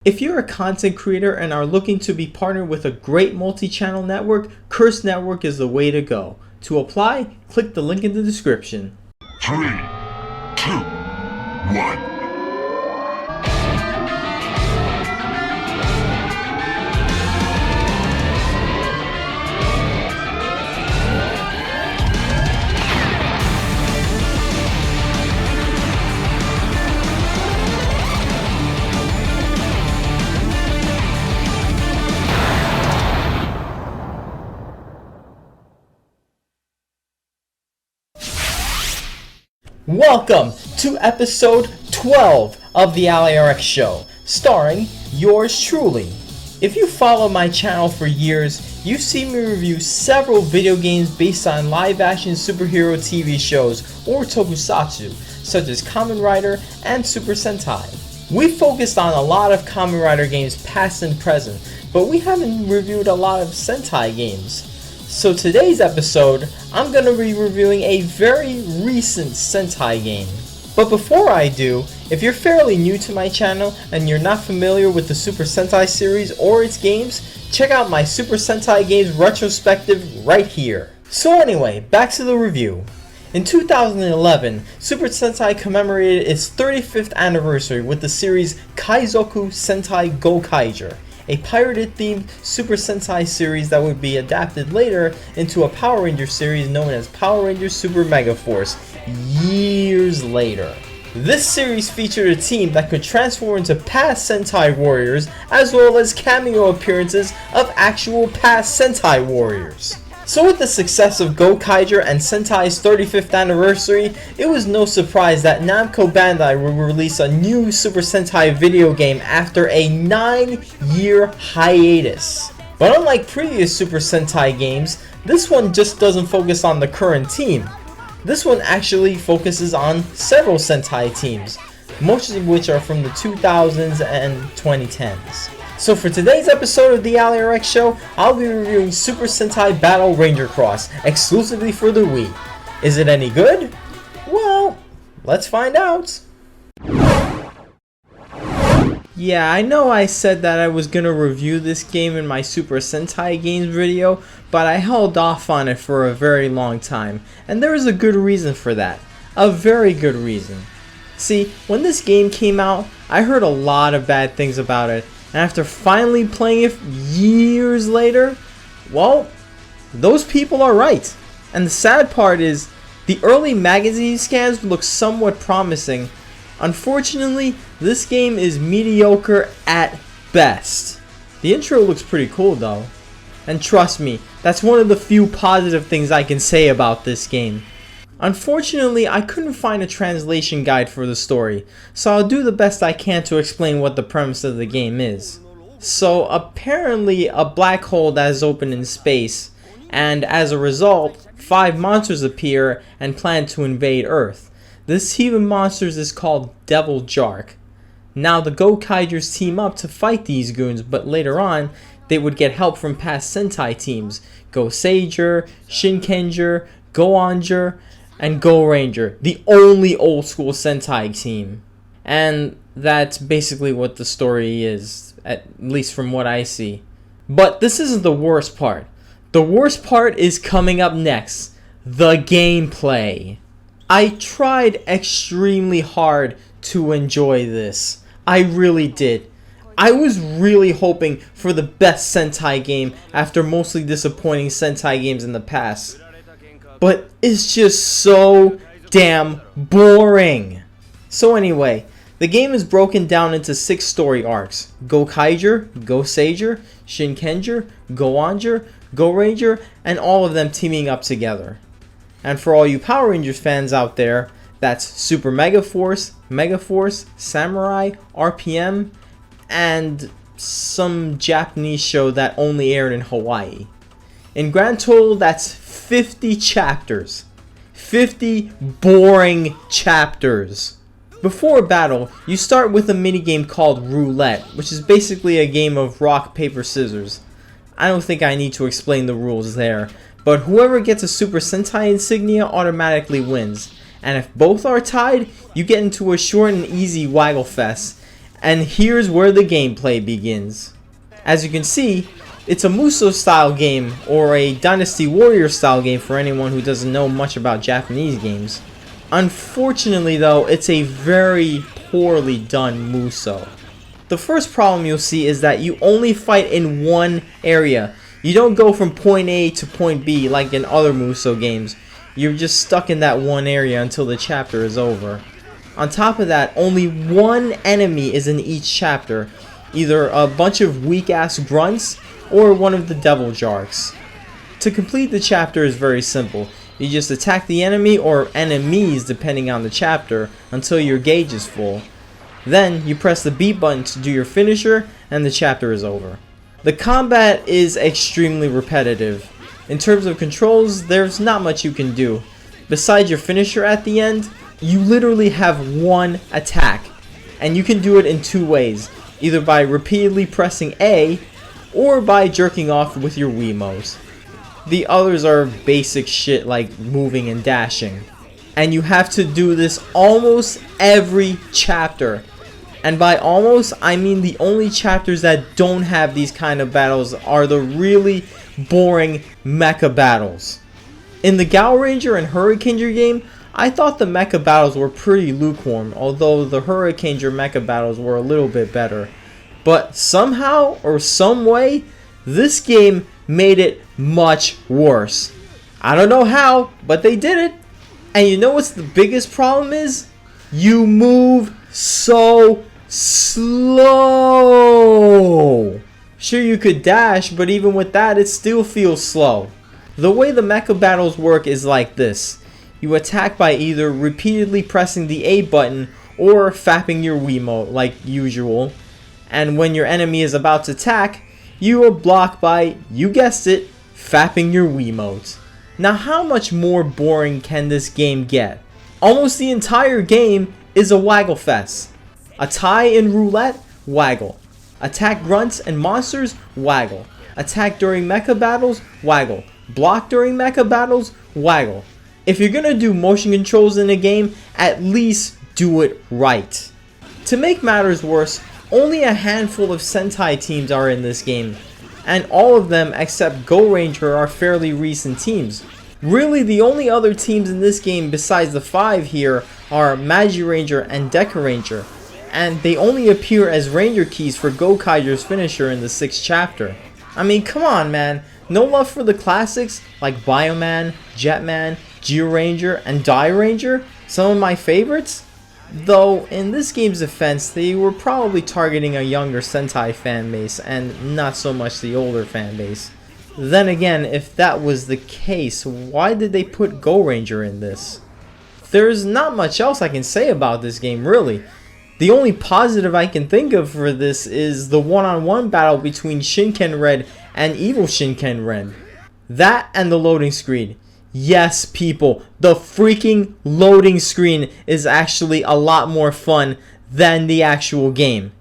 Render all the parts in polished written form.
If you're a content creator and are looking to be partnered with a great multi-channel network, Curse Network is the way to go. To apply, click the link in the description. 3, 2, 1. Welcome to episode 12 of the Allie-RX Show, starring yours truly. If you follow my channel for years, you've seen me review several video games based on live-action superhero TV shows or tokusatsu, such as Kamen Rider and Super Sentai. We've focused on a lot of Kamen Rider games past and present, but we haven't reviewed a lot of Sentai games. So today's episode, I'm going to be reviewing a very recent Sentai game. But before I do, if you're fairly new to my channel and you're not familiar with the Super Sentai series or its games, check out my Super Sentai Games retrospective right here. So anyway, back to the review. In 2011, Super Sentai commemorated its 35th anniversary with the series Kaizoku Sentai Go-onger, a pirated-themed Super Sentai series that would be adapted later into a Power Ranger series known as Power Rangers Super Mega Force years later. This series featured a team that could transform into past Sentai warriors as well as cameo appearances of actual past Sentai warriors. So with the success of Go-onger and Sentai's 35th anniversary, it was no surprise that Namco Bandai would release a new Super Sentai video game after a 9-year hiatus. But unlike previous Super Sentai games, this one just doesn't focus on the current team. This one actually focuses on several Sentai teams, most of which are from the 2000s and 2010s. So for today's episode of the Allie-RX Show, I'll be reviewing Super Sentai Battle Ranger Cross, exclusively for the Wii. Is it any good? Well, let's find out. Yeah, I know I said that I was gonna review this game in my Super Sentai Games video, but I held off on it for a very long time, and there is a good reason for that. A very good reason. See, when this game came out, I heard a lot of bad things about it, and after finally playing it years later, well, those people are right. And the sad part is, the early magazine scans look somewhat promising. Unfortunately, this game is mediocre at best. The intro looks pretty cool though. And trust me, that's one of the few positive things I can say about this game. Unfortunately, I couldn't find a translation guide for the story, so I'll do the best I can to explain what the premise of the game is. So apparently a black hole that is open in space, and as a result, 5 monsters appear and plan to invade Earth. This team of monsters is called Devil Jark. Now the Go-Kigers team up to fight these goons, but later on, they would get help from past Sentai teams, Go-Sager, Shinkenger, Go-onger, and Go-Ranger, the only old school Sentai team. And that's basically what the story is, at least from what I see. But this isn't the worst part. The worst part is coming up next, the gameplay. I tried extremely hard to enjoy this. I really did. I was really hoping for the best Sentai game after mostly disappointing Sentai games in the past. But it's just so damn boring. So anyway, the game is broken down into 6 story arcs. Go-Kaiger, Go-Sager, Shinkenger, Go-onger, Go-Ranger, and all of them teaming up together. And for all you Power Rangers fans out there, that's Super Mega Force, Samurai, RPM, and some Japanese show that only aired in Hawaii. In grand total, that's 50 chapters. 50 boring chapters. Before battle, you start with a minigame called Roulette, which is basically a game of rock, paper, scissors. I don't think I need to explain the rules there, but whoever gets a Super Sentai insignia automatically wins. And if both are tied, you get into a short and easy waggle fest. And here's where the gameplay begins. As you can see, it's a Musou style game, or a Dynasty Warrior style game for anyone who doesn't know much about Japanese games. Unfortunately though, it's a very poorly done Musou. The first problem you'll see is that you only fight in one area. You don't go from point A to point B like in other Musou games. You're just stuck in that one area until the chapter is over. On top of that, only one enemy is in each chapter. Either a bunch of weak ass grunts or one of the devil jarks. To complete the chapter is very simple. You just attack the enemy or enemies depending on the chapter until your gauge is full. Then you press the B button to do your finisher and the chapter is over. The combat is extremely repetitive. In terms of controls, there's not much you can do. Besides your finisher at the end, you literally have one attack. And you can do it in two ways. Either by repeatedly pressing A, or by jerking off with your Wiimotes. The others are basic shit like moving and dashing. And you have to do this almost every chapter. And by almost, I mean the only chapters that don't have these kind of battles are the really boring mecha battles. In the Go-onger and Hurricaneger game, I thought the mecha battles were pretty lukewarm, although the Hurricaneger mecha battles were a little bit better. But somehow or some way, this game made it much worse. I don't know how, but they did it. And you know what's the biggest problem is? You move so slow. Sure, you could dash, but even with that, it still feels slow. The way the mecha battles work is like this. You attack by either repeatedly pressing the A button or fapping your Wiimote like usual. And when your enemy is about to attack, you will block by, you guessed it, fapping your Wiimote. Now how much more boring can this game get? Almost the entire game is a waggle fest. A tie in roulette, waggle. Attack grunts and monsters, waggle. Attack during mecha battles, waggle. Block during mecha battles, waggle. If you're gonna do motion controls in a game, at least do it right. To make matters worse, only a handful of Sentai teams are in this game, and all of them except Go-onger are fairly recent teams. Really, the only other teams in this game besides the 5 here are Magi-Ranger and Deca-Ranger, and they only appear as Ranger keys for Go-Kaiger's finisher in the 6th chapter. I mean, come on man, no love for the classics like Bioman, Jetman, Geo-Ranger, and Die-Ranger? Some of my favorites? Though, in this game's defense, they were probably targeting a younger Sentai fanbase and not so much the older fanbase. Then again, if that was the case, why did they put Go-onger in this? There's not much else I can say about this game, really. The only positive I can think of for this is the one-on-one battle between Shinken Red and Evil Shinken Red. That and the loading screen. Yes, people, the freaking loading screen is actually a lot more fun than the actual game.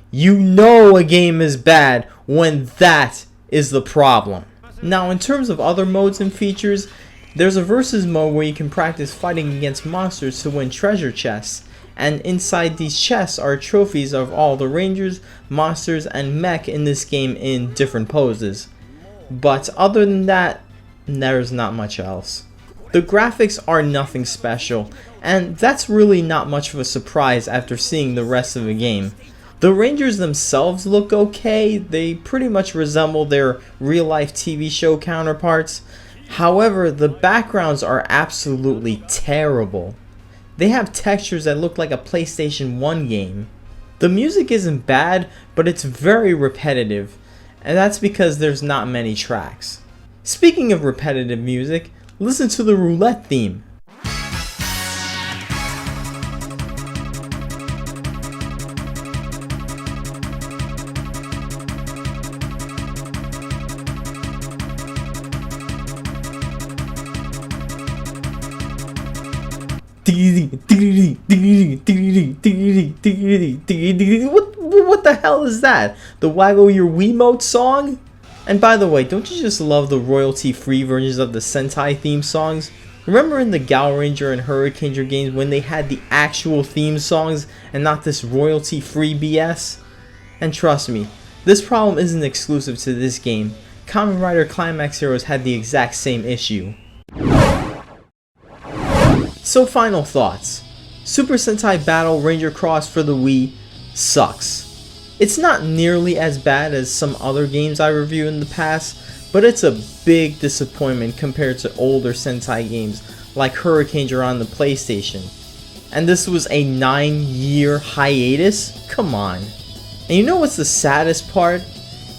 You know a game is bad when that is the problem. Now, in terms of other modes and features, there's a versus mode where you can practice fighting against monsters to win treasure chests, and inside these chests are trophies of all the rangers, monsters, and mech in this game in different poses. But other than that, there's not much else. The graphics are nothing special, and that's really not much of a surprise after seeing the rest of the game. The Rangers themselves look okay, they pretty much resemble their real-life TV show counterparts. However, the backgrounds are absolutely terrible. They have textures that look like a PlayStation 1 game. The music isn't bad, but it's very repetitive, and that's because there's not many tracks. Speaking of repetitive music, listen to the roulette theme. What the hell is that? The Waggle Your Wiimote song? And by the way, don't you just love the royalty-free versions of the Sentai theme songs? Remember in the Go-onger and Hurricaneger games when they had the actual theme songs and not this royalty-free BS? And trust me, this problem isn't exclusive to this game. Kamen Rider Climax Heroes had the exact same issue. So final thoughts. Super Sentai Battle Ranger Cross for the Wii sucks. It's not nearly as bad as some other games I reviewed in the past, but it's a big disappointment compared to older Sentai games like Hurricaneger on the PlayStation. And this was a 9-year hiatus? Come on. And you know what's the saddest part?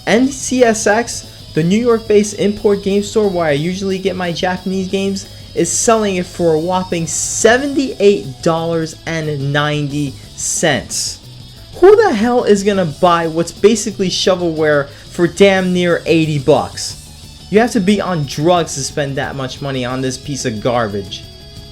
NCSX, the New York-based import game store where I usually get my Japanese games, is selling it for a whopping $78.90. Who the hell is gonna buy what's basically shovelware for damn near 80 bucks? You have to be on drugs to spend that much money on this piece of garbage.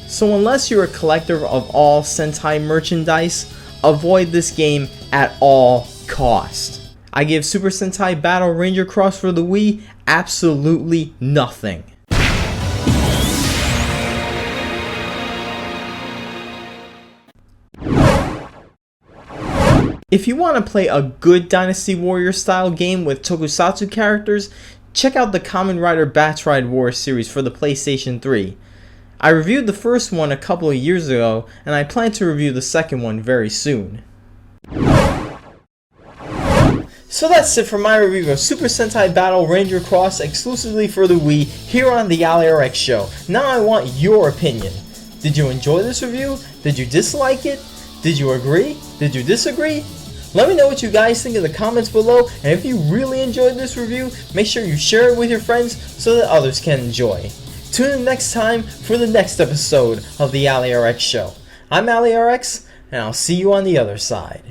So unless you're a collector of all Sentai merchandise, avoid this game at all cost. I give Super Sentai Battle Ranger Cross for the Wii absolutely nothing. If you want to play a good Dynasty Warrior style game with tokusatsu characters, check out the Kamen Rider Batch Ride War series for the PlayStation 3. I reviewed the first one a couple of years ago, and I plan to review the second one very soon. So that's it for my review of Super Sentai Battle Ranger Cross exclusively for the Wii here on the Allie-RX Show. Now I want your opinion. Did you enjoy this review? Did you dislike it? Did you agree? Did you disagree? Let me know what you guys think in the comments below, and if you really enjoyed this review, make sure you share it with your friends so that others can enjoy. Tune in next time for the next episode of the Allie-RX Show. I'm Allie-RX, and I'll see you on the other side.